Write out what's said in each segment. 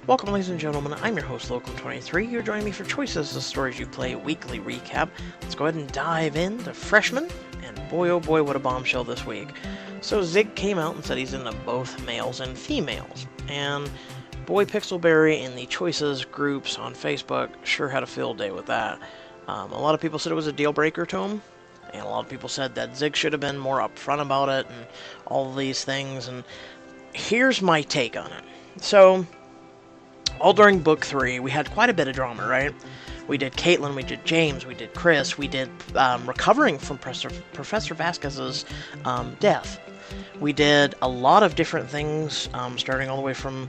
Welcome, ladies and gentlemen. I'm your host, Local23. You're joining me for Choices, the Stories You Play weekly recap. Let's go ahead and dive into Freshman, and boy oh boy, what a bombshell this week. So Zig came out and said he's into both males and females, and Boy Pixelberry in the Choices groups on Facebook sure had a field day with that. A lot of people said it was a deal breaker to him, and a lot of people said that Zig should have been more upfront about it, and all of these things, and here's my take on it. So, all during book 3, we had quite a bit of drama, right? We did Caitlin, we did James, we did Chris, we did recovering from Professor Vasquez's death. We did a lot of different things, starting all the way from,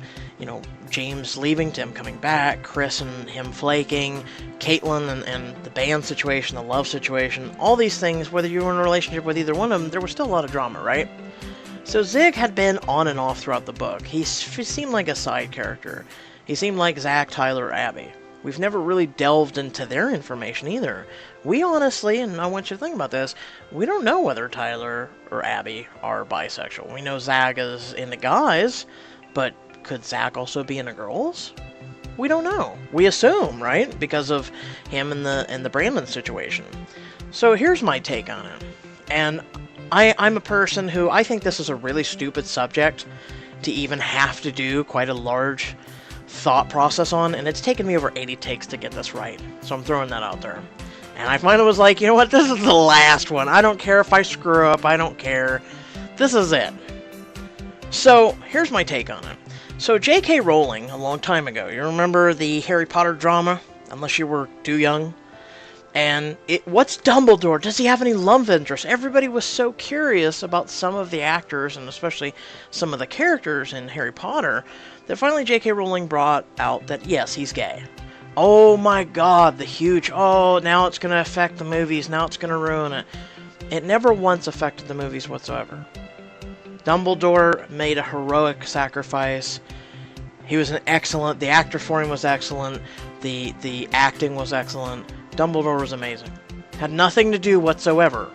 James leaving to him coming back, Chris and him flaking, Caitlin and the band situation, the love situation, all these things, whether you were in a relationship with either one of them, there was still a lot of drama, right? So Zig had been on and off throughout the book. He seemed like a side character. He seemed like Zach, Tyler, or Abby. We've never really delved into their information either. We honestly, and I want you to think about this, we don't know whether Tyler or Abby are bisexual. We know Zach is into guys, but could Zach also be into girls? We don't know. We assume, right? Because of him and the Brandon situation. So here's my take on it. And I'm a person who, I think this is a really stupid subject to even have to do quite a large thought process on, and it's taken me over 80 takes to get this right. So I'm throwing that out there. And I finally was like, you know what, this is the last one. I don't care if I screw up, I don't care. This is it. So, here's my take on it. So J.K. Rowling, a long time ago, you remember the Harry Potter drama? Unless you were too young. And what's Dumbledore? Does he have any love interest? Everybody was so curious about some of the actors, and especially some of the characters in Harry Potter, that finally J.K. Rowling brought out that, yes, he's gay. Oh my god, the huge, now it's going to affect the movies, now it's going to ruin it. It never once affected the movies whatsoever. Dumbledore made a heroic sacrifice. He was the actor for him was excellent, the acting was excellent. Dumbledore was amazing. Had nothing to do whatsoever.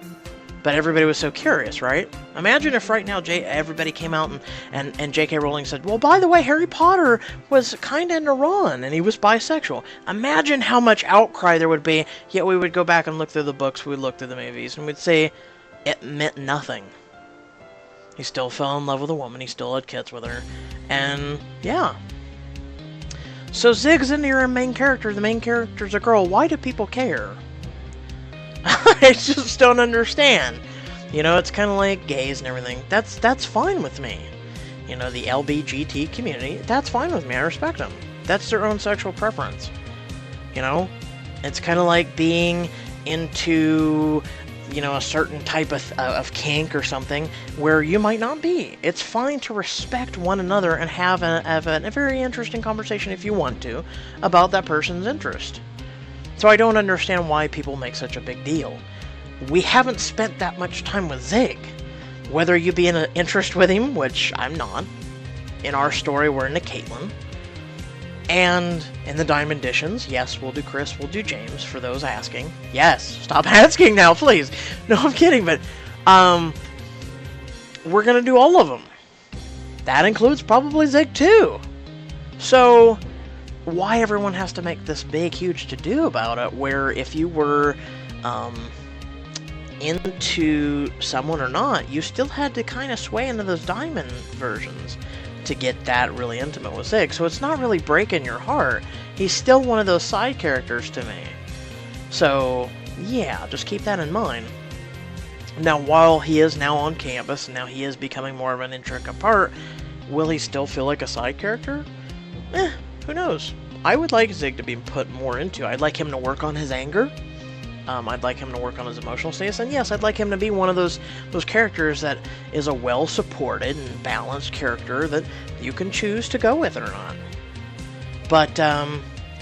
But everybody was so curious, right? Imagine if right now everybody came out and J.K. Rowling said, well, by the way, Harry Potter was kind of into Ron, and he was bisexual. Imagine how much outcry there would be, yet we would go back and look through the books, we would look through the movies, and we'd say it meant nothing. He still fell in love with a woman, he still had kids with her, and yeah. So Zig's into your main character, the main character's a girl. Why do people care? I just don't understand. It's kind of like gays and everything. That's fine with me. The LBGT community, that's fine with me. I respect them. That's their own sexual preference. It's kind of like being into, a certain type of kink or something where you might not be. It's fine to respect one another and have a very interesting conversation if you want to about that person's interest. So I don't understand why people make such a big deal. We haven't spent that much time with Zig. Whether you be in an interest with him, which I'm not. In our story, we're into Caitlin. And in the Diamond Editions, yes, we'll do Chris, we'll do James, for those asking. Yes, stop asking now, please. No, I'm kidding, but we're going to do all of them. That includes probably Zig, too. So, why everyone has to make this big, huge to-do about it, where if you were into someone or not, you still had to kind of sway into those Diamond versions to get that really intimate with Zig. So it's not really breaking your heart. He's still one of those side characters to me. So, yeah, just keep that in mind. Now, while he is now on campus, and now he is becoming more of an intricate part, will he still feel like a side character? Who knows? I would like Zig to be put more into. I'd like him to work on his anger. I'd like him to work on his emotional status. And yes, I'd like him to be one of those characters that is a well-supported and balanced character that you can choose to go with or not. But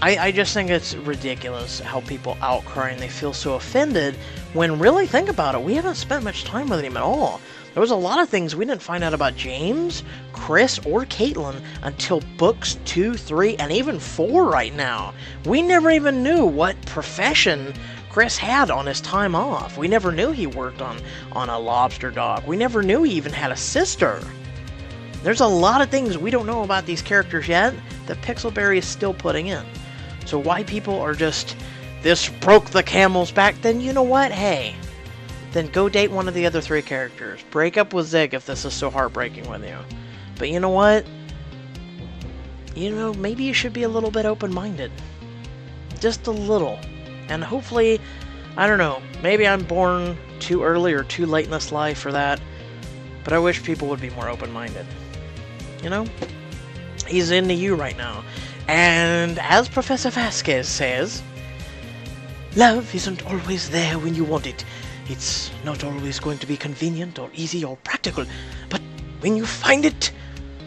I just think it's ridiculous how people outcry and they feel so offended when really, think about it, we haven't spent much time with him at all. There was a lot of things we didn't find out about James, Chris, or Caitlin until books 2, 3, and even 4 right now. We never even knew what profession Chris had on his time off. We never knew he worked on a lobster dock. We never knew he even had a sister. There's a lot of things we don't know about these characters yet that Pixelberry is still putting in. So why people are just, this broke the camel's back, then you know what? Hey, then go date one of the other 3 characters. Break up with Zig if this is so heartbreaking with you. But you know what? You know, maybe you should be a little bit open-minded. Just a little. And hopefully, I don't know, maybe I'm born too early or too late in this life for that. But I wish people would be more open-minded. You know? He's into you right now. And as Professor Vasquez says, love isn't always there when you want it. It's not always going to be convenient or easy or practical. But when you find it,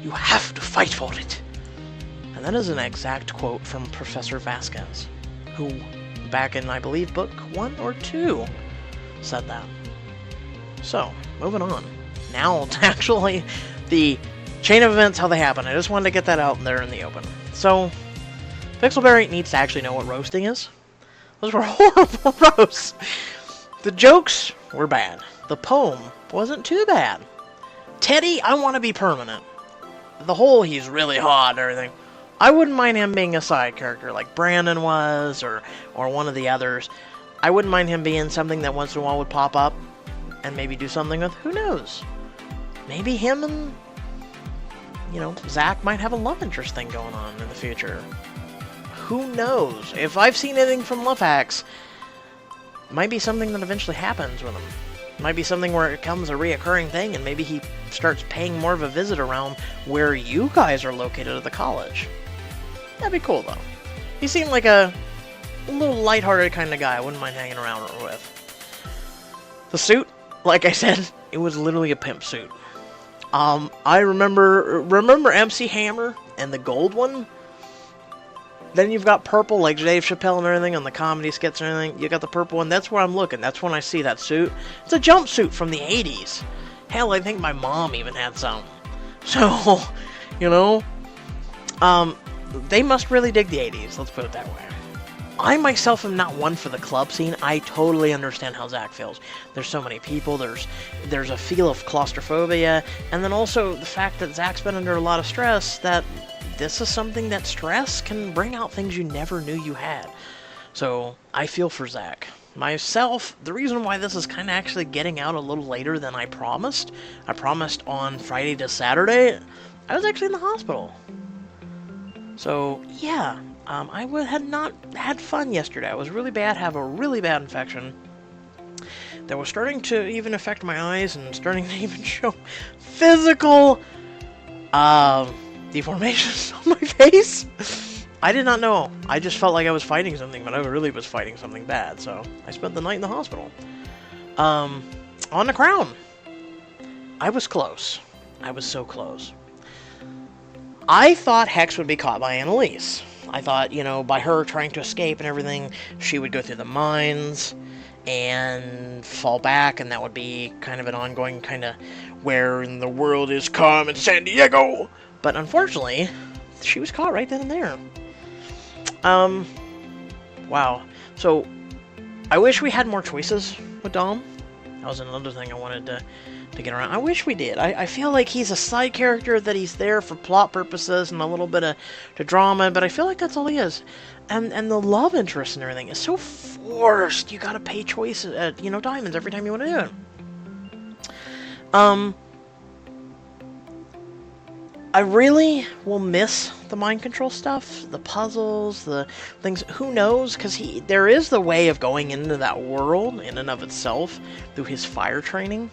you have to fight for it. And that is an exact quote from Professor Vasquez, who, back in, I believe, book 1 or 2, said that. So, moving on. Now to actually the chain of events, how they happen. I just wanted to get that out there in the open. So, Pixelberry needs to actually know what roasting is. Those were horrible roasts. The jokes were bad. The poem wasn't too bad. Teddy, I want to be permanent. The whole he's really hot and everything. I wouldn't mind him being a side character like Brandon was, or one of the others. I wouldn't mind him being something that once in a while would pop up and maybe do something with. Who knows? Maybe him and, you know, Zach might have a love interest thing going on in the future. Who knows? If I've seen anything from Love Hacks, it might be something that eventually happens with him. It might be something where it becomes a reoccurring thing, and maybe he starts paying more of a visit around where you guys are located at the college. That'd be cool, though. He seemed like a little lighthearted kind of guy I wouldn't mind hanging around with. The suit, like I said, it was literally a pimp suit. I remember MC Hammer and the gold one. Then you've got purple, like Dave Chappelle and everything, on the comedy skits and everything. You got the purple one. That's where I'm looking. That's when I see that suit. It's a jumpsuit from the 80s. Hell, I think my mom even had some. So, you know, they must really dig the 80s. Let's put it that way. I myself am not one for the club scene. I totally understand how Zach feels. There's so many people. There's a feel of claustrophobia, and then also the fact that Zach's been under a lot of stress. That this is something that stress can bring out things you never knew you had. So I feel for Zach. Myself, the reason why this is kind of actually getting out a little later than I promised on Friday to Saturday, I was actually in the hospital. So yeah. I had not had fun yesterday. I was really bad, have a really bad infection that was starting to even affect my eyes and starting to even show physical deformations on my face. I did not know. I just felt like I was fighting something, but I really was fighting something bad, so I spent the night in the hospital. On the crown. I was close. I was so close. I thought Hex would be caught by Annalise. I thought, you know, by her trying to escape and everything, she would go through the mines and fall back, and that would be kind of an ongoing kind of where in the world is Carmen Sandiego. But unfortunately, she was caught right then and there. Wow. So, I wish we had more choices with Dom. That was another thing I wanted to get around. I wish we did. I feel like he's a side character, that he's there for plot purposes and a little bit of drama, but I feel like that's all he is. And the love interest and everything is so forced. You gotta pay choices, you know, diamonds every time you want to do it. I really will miss the mind control stuff, the puzzles, the things. Who knows? Because there is the way of going into that world in and of itself through his fire training.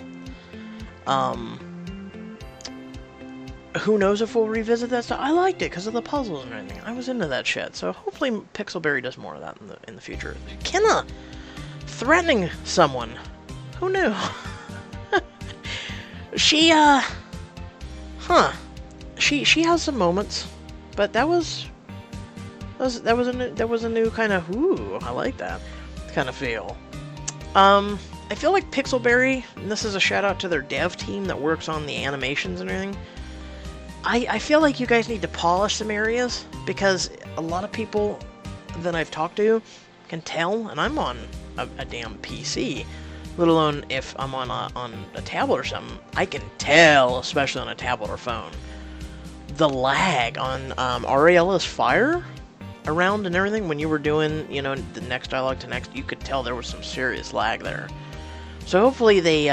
Who knows if we'll revisit that stuff. I liked it because of the puzzles and everything. I was into that shit. So hopefully Pixelberry does more of that in the future. Kenna threatening someone. Who knew? She She has some moments, but that was a new kind of ooh, I like that kind of feel. I feel like Pixelberry, and this is a shout out to their dev team that works on the animations and everything. I feel like you guys need to polish some areas, because a lot of people that I've talked to can tell, and I'm on a damn PC, let alone if I'm on a tablet or something, I can tell, especially on a tablet or phone, the lag on Ariella's fire around and everything, when you were doing, you know, the next dialogue to next, you could tell there was some serious lag there. So hopefully they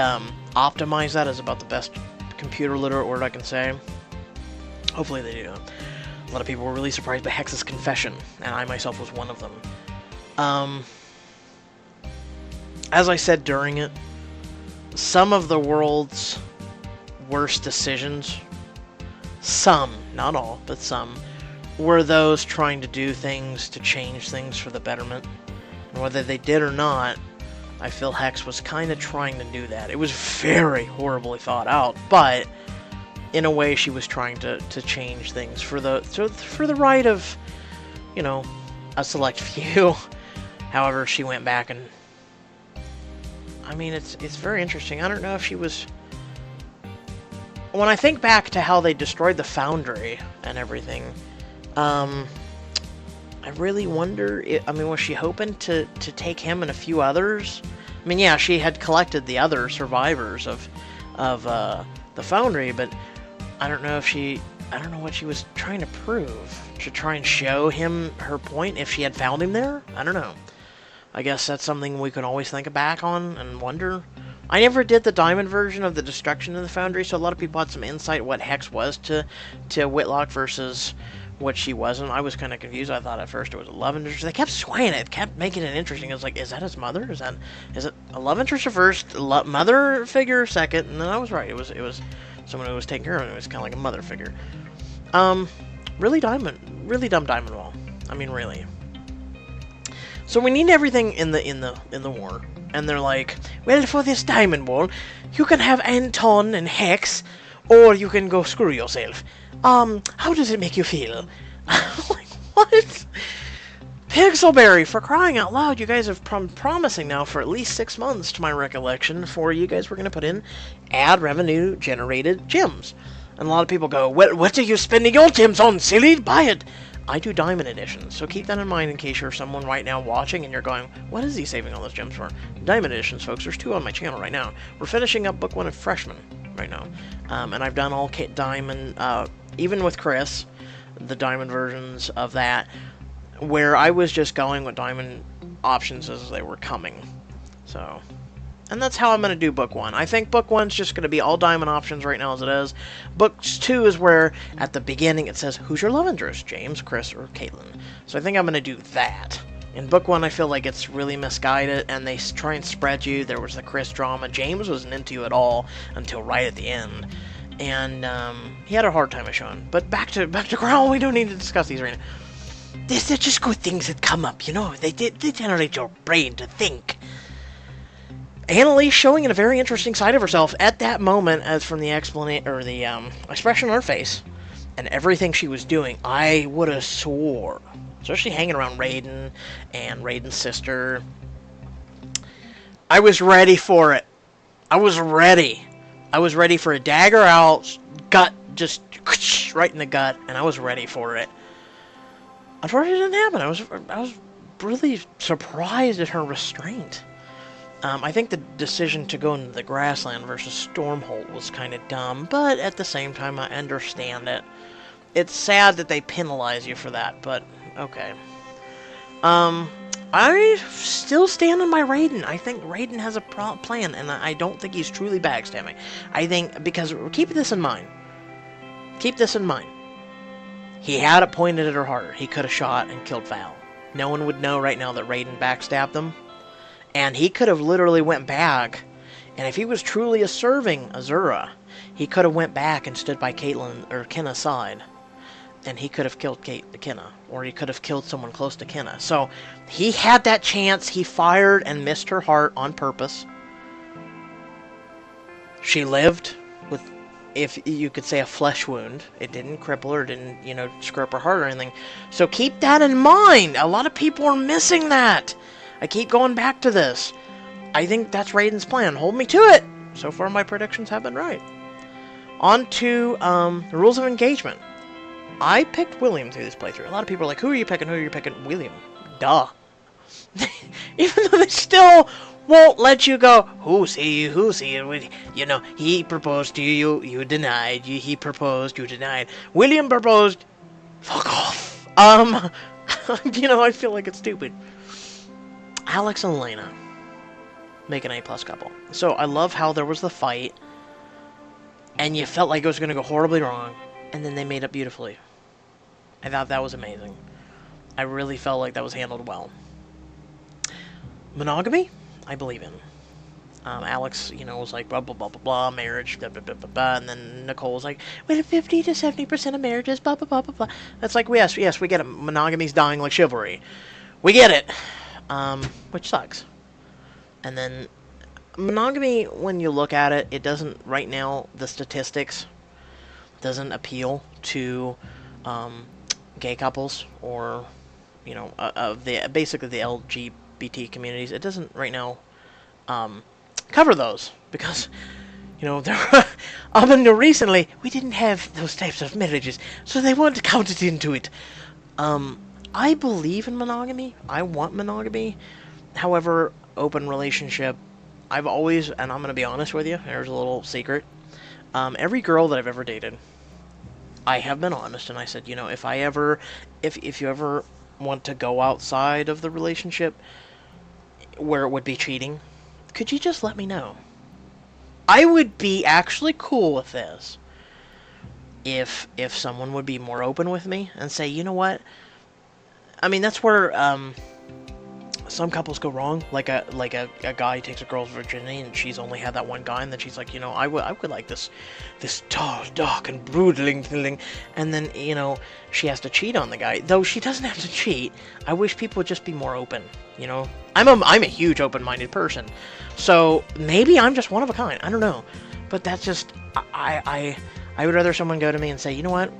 optimize that, is about the best computer literate word I can say. Hopefully they do. A lot of people were really surprised by Hex's confession, and I myself was one of them. As I said during it, some of the world's worst decisions, some, not all, but some, were those trying to do things to change things for the betterment. And whether they did or not, I feel Hex was kind of trying to do that. It was very horribly thought out, but in a way she was trying to change things for the right of, you know, a select few. However, she went back and, I mean, it's very interesting. I don't know if she was... When I think back to how they destroyed the Foundry and everything, I really wonder, I mean, was she hoping to take him and a few others? I mean, yeah, she had collected the other survivors of the Foundry, but I don't know if I don't know what she was trying to prove. To try and show him her point if she had found him there? I don't know. I guess that's something we can always think back on and wonder. I never did the Diamond version of the destruction of the Foundry, so a lot of people had some insight what Hex was to Whitlock versus what she wasn't. I was kind of confused. I thought at first it was a love interest. They kept swaying it, kept making it interesting. It was like, is that his mother? Is it a love interest at first, mother figure second? And then I was right. It was someone who was taking care of him. It was kind of like a mother figure. Really dumb Diamond Ball. I mean, really. So we need everything in the war, and they're like, well, for this Diamond Ball, you can have Anton and Hex, or you can go screw yourself. How does it make you feel? Like, what? Pixelberry, for crying out loud, you guys have been promising now for at least 6 months, to my recollection, for you guys were going to put in ad revenue generated gems. And a lot of people go, what are you spending your gems on, silly? Buy it! I do Diamond Editions, so keep that in mind in case you're someone right now watching and you're going, what is he saving all those gems for? Diamond Editions, folks. There's 2 on my channel right now. We're finishing up Book 1 of Freshman right now. And I've done all Diamond, even with Chris, the Diamond versions of that, where I was just going with Diamond options as they were coming. So... And that's how I'm going to do Book 1. I think Book 1's just going to be all Diamond options right now as it is. Book 2 is where, at the beginning, it says, who's your love interest? James, Chris, or Caitlin? So I think I'm going to do that. In Book 1, I feel like it's really misguided, and they try and spread you. There was the Chris drama. James wasn't into you at all until right at the end. And he had a hard time of showing. But back to Growl, we don't need to discuss these right now. They're just good things that come up, you know? They generate your brain to think. Annalise showing a very interesting side of herself at that moment, as from the explanation or the expression on her face and everything she was doing. I would have swore, especially hanging around Raiden and Raiden's sister. I was ready for it. I was ready. I was ready for a dagger out, gut just right in the gut, and I was ready for it. Unfortunately, it didn't happen. I was really surprised at her restraint. I think the decision to go into the grassland versus Stormhold was kind of dumb, but at the same time, I understand it. It's sad that they penalize you for that, but okay. I still stand on my Raiden. I think Raiden has a plan, and I don't think he's truly backstabbing. I think, because, keep this in mind. Keep this in mind. He had it pointed at her heart. He could have shot and killed Val. No one would know right now that Raiden backstabbed them. And he could have literally went back, and if he was truly a serving Azura, he could have went back and stood by Caitlyn or Kenna's side, and he could have killed Kenna, or he could have killed someone close to Kenna. So he had that chance. He fired and missed her heart on purpose. She lived with, if you could say, a flesh wound. It didn't cripple her, didn't, you know, screw up her heart or anything. So keep that in mind. A lot of people are missing that. I keep going back to this. I think that's Raiden's plan. Hold me to it. So far, my predictions have been right. On to the rules of engagement. I picked William through this playthrough. A lot of people are like, who are you picking? Who are you picking? William. Duh. Even though they still won't let you go. Who's he? Who's he? You know, he proposed to you, you denied. He proposed, you denied. William proposed. Fuck off. You know, I feel like it's stupid. Alex and Elena make an A-plus couple. So I love how there was the fight, and you felt like it was going to go horribly wrong, and then they made up beautifully. I thought that was amazing. I really felt like that was handled well. Monogamy, I believe in. Alex, you know, was like, blah, blah, blah, blah, blah, marriage, blah, blah, blah, blah, blah, and then Nicole was like, well, 50 to 70% of marriages, blah, blah, blah, blah, blah. That's like, yes, we get it. Monogamy's dying like chivalry. We get it. Which sucks. And then monogamy, when you look at it, it doesn't, right now, the statistics doesn't appeal to gay couples or, you know, basically the LGBT communities. It doesn't right now cover those because, you know, up until recently, we didn't have those types of marriages, so they weren't counted into it. I believe in monogamy. I want monogamy. However, open relationship, I've always, and I'm going to be honest with you, there's a little secret. Every girl that I've ever dated, I have been honest, and I said, you know, if you ever want to go outside of the relationship where it would be cheating, could you just let me know? I would be actually cool with this if someone would be more open with me and say, you know what? I mean, that's where some couples go wrong. Like a guy takes a girl's virginity and she's only had that one guy, and then she's like, you know, I would like this tall, dark, and brooding thing, and then, you know, she has to cheat on the guy. Though she doesn't have to cheat. I wish people would just be more open. You know, I'm a huge open-minded person, so maybe I'm just one of a kind. I don't know, but that's just I would rather someone go to me and say, you know what,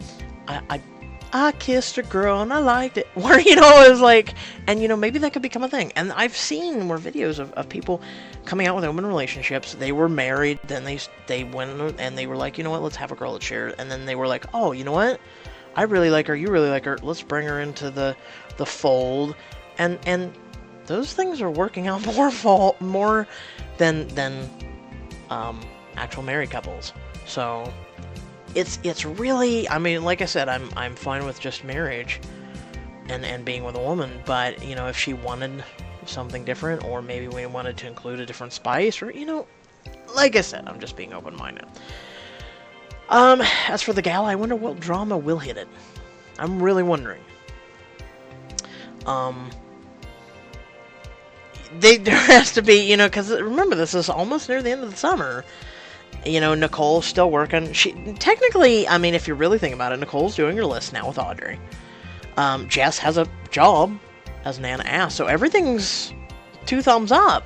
I kissed a girl and I liked it. Where, you know, it was like, and, you know, maybe that could become a thing. And I've seen more videos of people coming out with open relationships. They were married, then they went and they were like, you know what, let's have a girl that shares. And then they were like, oh, you know what, I really like her, you really like her, let's bring her into the fold. And those things are working out more than actual married couples. So it's really, I mean, like I said, I'm fine with just marriage and being with a woman, but, you know, if she wanted something different, or maybe we wanted to include a different spice, or, you know, like I said, I'm just being open-minded. As for the gala, I wonder what drama will hit it. I'm really wondering. There has to be, you know, because remember, this is almost near the end of the summer. You know, Nicole's still working. She technically, I mean, if you really think about it, Nicole's doing her list now with Audrey. Jess has a job, as Nana asked, so everything's 2 thumbs up.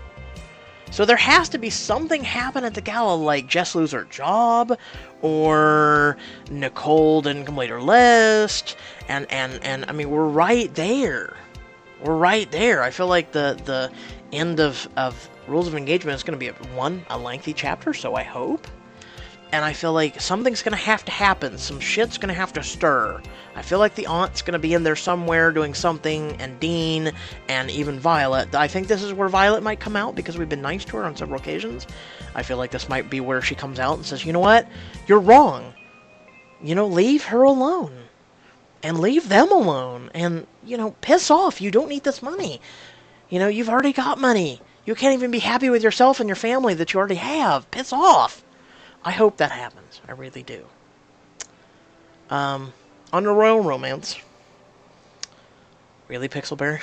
So there has to be something happen at the gala, like Jess lose her job, or Nicole didn't complete her list, and I mean, we're right there. We're right there. I feel like the end of Rules of Engagement is going to be a lengthy chapter, so I hope. And I feel like something's going to have to happen. Some shit's going to have to stir. I feel like the aunt's going to be in there somewhere doing something, and Dean, and even Violet. I think this is where Violet might come out, because we've been nice to her on several occasions. I feel like this might be where she comes out and says, you know what? You're wrong. You know, leave her alone. And leave them alone. And, you know, piss off. You don't need this money. You know, you've already got money. You can't even be happy with yourself and your family that you already have. Piss off. I hope that happens. I really do. On the Royal Romance. Really, Pixelberry?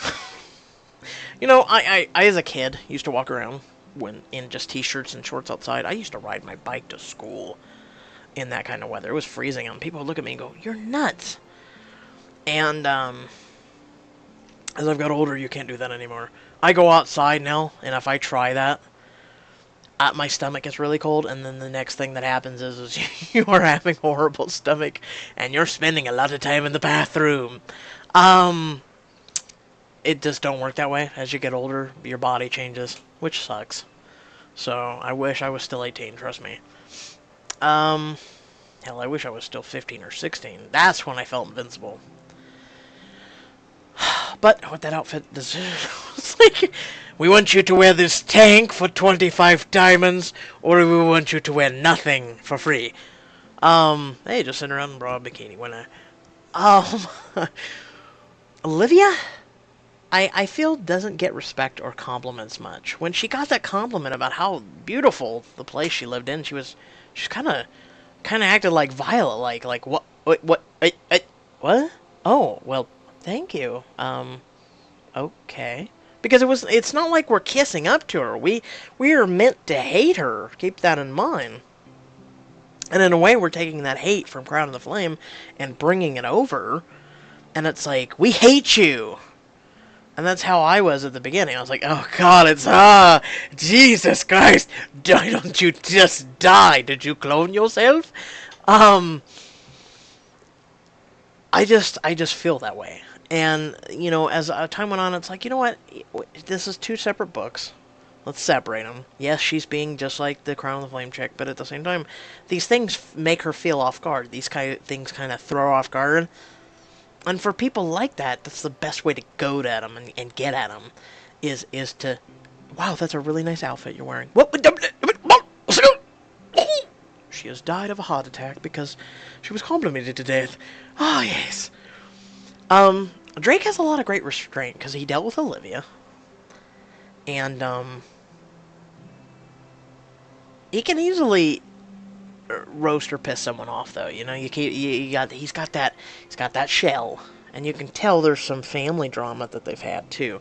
You know, I as a kid used to walk around in just t-shirts and shorts outside. I used to ride my bike to school in that kind of weather. It was freezing, and people would look at me and go, you're nuts. And as I've got older, you can't do that anymore. I go outside now, and if I try that, my stomach gets really cold, and then the next thing that happens is you are having horrible stomach, and you're spending a lot of time in the bathroom. It just don't work that way. As you get older, your body changes, which sucks. So, I wish I was still 18, trust me. Hell, I wish I was still 15 or 16. That's when I felt invincible. But with that outfit, it's like, We want you to wear this tank for 25 diamonds, or we want you to wear nothing for free. Hey, just sitting around in a broad bikini, when Olivia, I feel doesn't get respect or compliments much. When she got that compliment about how beautiful the place she lived in, she's kind of acted like Violet, like what? Oh, well, thank you. Okay. Because it's not like we're kissing up to her. We are meant to hate her. Keep that in mind. And in a way, we're taking that hate from Crown of the Flame and bringing it over. And it's like, we hate you. And that's how I was at the beginning. I was like, oh god, Jesus Christ, don't you just die? Did you clone yourself? I just feel that way. And, you know, as time went on, it's like, you know what? This is two separate books. Let's separate them. Yes, she's being just like the Crown of the Flame chick, but at the same time, these things make her feel off guard. These kind of things kind of throw her off guard. And for people like that, that's the best way to go at them and get at them, is to, wow, that's a really nice outfit you're wearing. She has died of a heart attack because she was complimented to death. Ah, yes. Drake has a lot of great restraint because he dealt with Olivia, and he can easily roast or piss someone off, though. You know, he's got that shell, and you can tell there's some family drama that they've had too,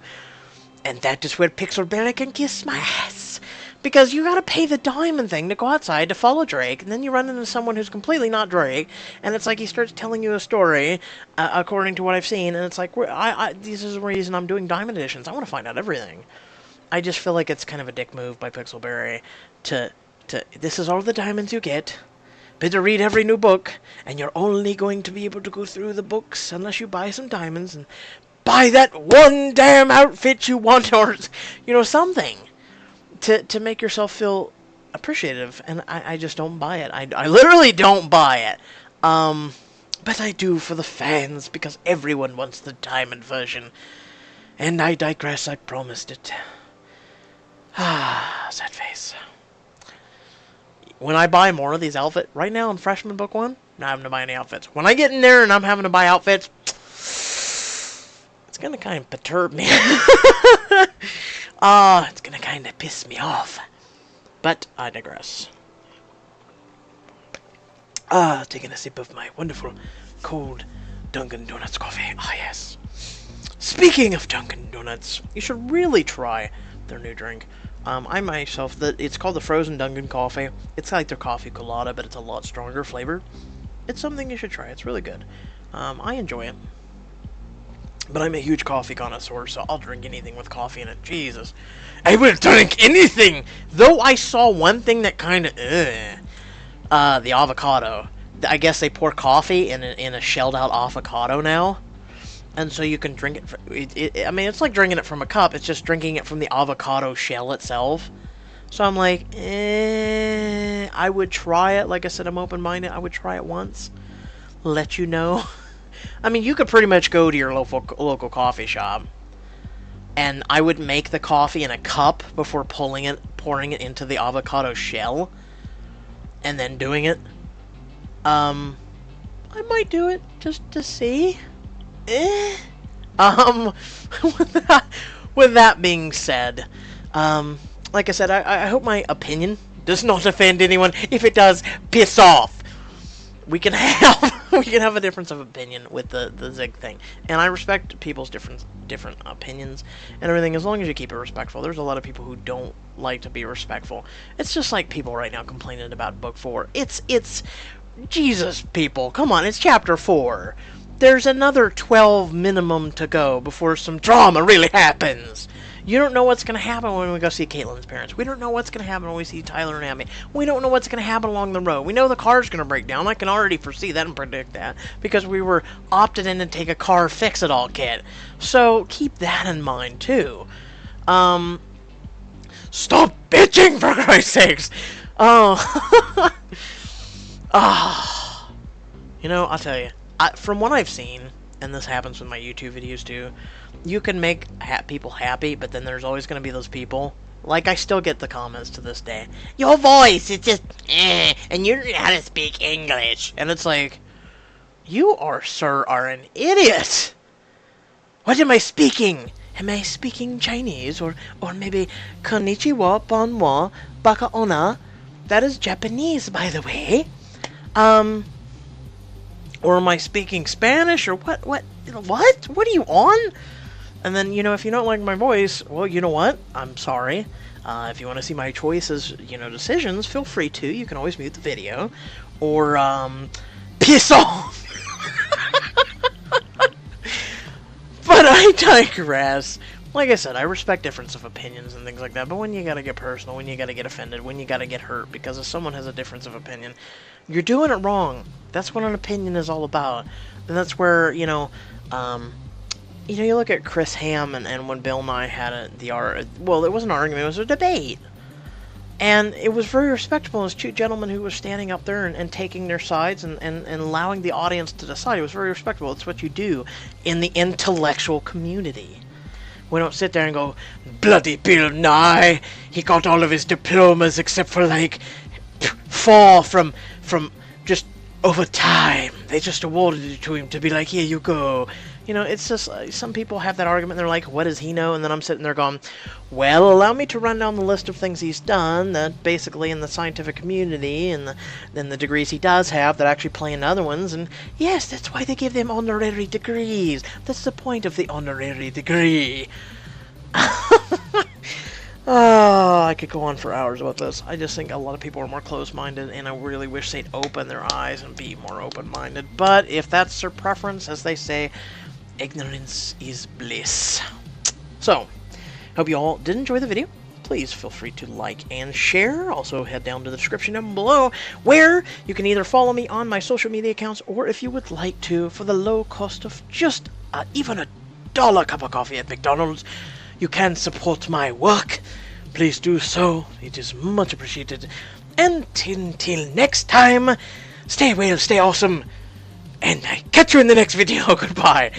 and that is where Pixelberry can kiss my ass. Because you gotta pay the diamond thing to go outside to follow Drake, and then you run into someone who's completely not Drake, and it's like he starts telling you a story, according to what I've seen, and it's like, this is the reason I'm doing diamond editions. I want to find out everything. I just feel like it's kind of a dick move by Pixelberry to this is all the diamonds you get. Better read every new book, and you're only going to be able to go through the books unless you buy some diamonds, and buy that one damn outfit you want, or, you know, something. To make yourself feel appreciative, and I just don't buy it. I literally don't buy it. But I do for the fans, because everyone wants the diamond version. And I digress, I promised it. Ah, sad face. When I buy more of these outfits, right now in Freshman Book 1, not having to buy any outfits. When I get in there and I'm having to buy outfits, it's gonna kind of perturb me. It's gonna kind of piss me off. But I digress. Taking a sip of my wonderful, cold Dunkin' Donuts coffee. Ah, yes. Speaking of Dunkin' Donuts, you should really try their new drink. I myself, it's called the Frozen Dunkin' Coffee. It's like their coffee colada, but it's a lot stronger flavor. It's something you should try. It's really good. I enjoy it. But I'm a huge coffee connoisseur, so I'll drink anything with coffee in it. Jesus. I will drink anything! Though I saw one thing that kind of, the avocado. I guess they pour coffee in a shelled out avocado now. And so you can drink it, I mean, it's like drinking it from a cup. It's just drinking it from the avocado shell itself. So I'm like, I would try it. Like I said, I'm open-minded. I would try it once. Let you know. I mean, you could pretty much go to your local coffee shop, and I would make the coffee in a cup before pouring it into the avocado shell, and then doing it. I might do it just to see. With that being said, like I said, I hope my opinion does not offend anyone. If it does, piss off. We can have a difference of opinion with the Zig thing, and I respect people's different opinions and everything, as long as you keep it respectful. There's a lot of people who don't like to be respectful. It's just like people right now complaining about book 4. It's Jesus, people, come on, it's chapter 4. There's another 12 minimum to go before some drama really happens. You don't know what's going to happen when we go see Caitlin's parents. We don't know what's going to happen when we see Tyler and Abby. We don't know what's going to happen along the road. We know the car's going to break down. I can already foresee that and predict that, because we were opted in to take a car fix-it-all kit. So keep that in mind, too. Stop bitching, for Christ's sakes! Oh. You know, I'll tell you. From what I've seen, and this happens with my YouTube videos too, you can make people happy, but then there's always going to be those people. Like, I still get the comments to this day. Your voice, it's just, and you don't know how to speak English. And it's like, you are, sir, are an idiot. What am I speaking? Am I speaking Chinese? Or maybe konnichiwa, banwa, baka ona? That is Japanese, by the way. Or am I speaking Spanish? Or what? What are you on? And then, if you don't like my voice, well, you know what? I'm sorry. If you want to see my choices, decisions, feel free to. You can always mute the video. Or, piss off! But I digress. Like I said, I respect difference of opinions and things like that, but when you gotta get personal, when you gotta get offended, when you gotta get hurt because if someone has a difference of opinion, you're doing it wrong. That's what an opinion is all about. And that's where, you look at Chris Ham and when Bill Nye had well, it wasn't an argument, it was a debate. And it was very respectable. It was two gentlemen who were standing up there and taking their sides and allowing the audience to decide. It was very respectable. It's what you do in the intellectual community. We don't sit there and go, bloody Bill Nye, he got all of his diplomas except for, fall from just over time. They just awarded it to him to be like, here you go. It's just, some people have that argument, and they're like, what does he know? And then I'm sitting there going, well, allow me to run down the list of things he's done that basically in the scientific community, and then the degrees he does have that actually play in other ones, and yes, that's why they give them honorary degrees. That's the point of the honorary degree. Oh, I could go on for hours about this. I just think a lot of people are more closed-minded, and I really wish they'd open their eyes and be more open-minded. But if that's their preference, as they say, ignorance is bliss. So, hope you all did enjoy the video. Please feel free to like and share. Also, head down to the description down below, where you can either follow me on my social media accounts, or if you would like to, for the low cost of just even $1 cup of coffee at McDonald's, you can support my work. Please do so. It is much appreciated. And until next time, stay well, stay awesome, and I catch you in the next video. Goodbye.